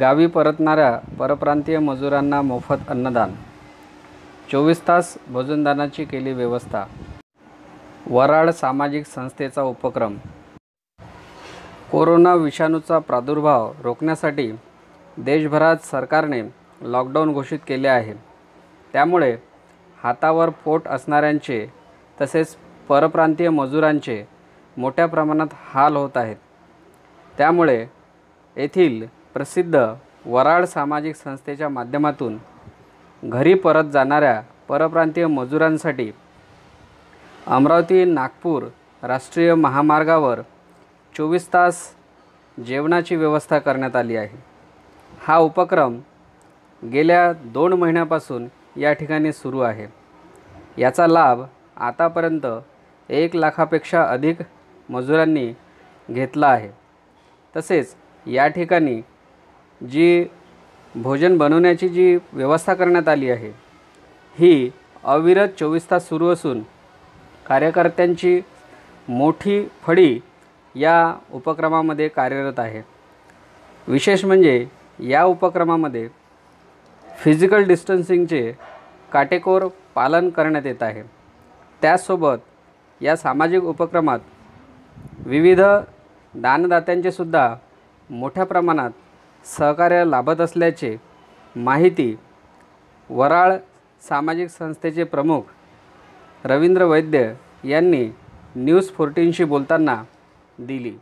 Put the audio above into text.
गावी परतणाऱ्या परप्रांतीय मजुरांना मोफत अन्नदान, 24 तास भोजनदानाची केली व्यवस्था। वराड सामाजिक संस्थेचा उपक्रम। कोरोना विषाणूचा प्रादुर्भाव रोखण्यासाठी देशभरात सरकारने लॉकडाऊन घोषित केले आहे। त्यामुळे हातावर पोट असणाऱ्यांचे तसेच परप्रांतीय मजुरांचे मोठ्या प्रमाणात हाल होत आहेत। त्यामुळे येथील प्रसिद्ध वराड सामाजिक संस्थेच्या माध्यमातून घरी परत जाणाऱ्या परप्रांतीय मजुरांसाठी अमरावती नागपूर राष्ट्रीय महामार्गावर 24 तास जेवणाची व्यवस्था करण्यात आली आहे। हा उपक्रम गेल्या 2 महिन्यापासून या ठिकाणी सुरू आहे। याचा लाभ आतापर्यंत 1 लाखापेक्षा अधिक मजुरांनी घेतला आहे। तसेच या ठिकाणी जी भोजन बनवण्याची जी व्यवस्था करण्यात आली आहे ही अविरत 24 तास सुरू असून कार्यकर्त्यांची मोठी फळी या उपक्रमामध्ये कार्यरत आहे। विशेष म्हणजे या उपक्रमामध्ये फिजिकल डिस्टन्सिंगचे काटेकोर पालन करण्यात येत आहे। त्यासोबत या सामाजिक उपक्रमात विविध दानदात्यांचे सुद्धा मोठ्या प्रमाणात सहकार्य लाभत असल्याचे माहिती वराड सामाजिक संस्थेचे प्रमुख रवींद्र वैद्य यांनी न्यूज 14शी बोलताना दिली।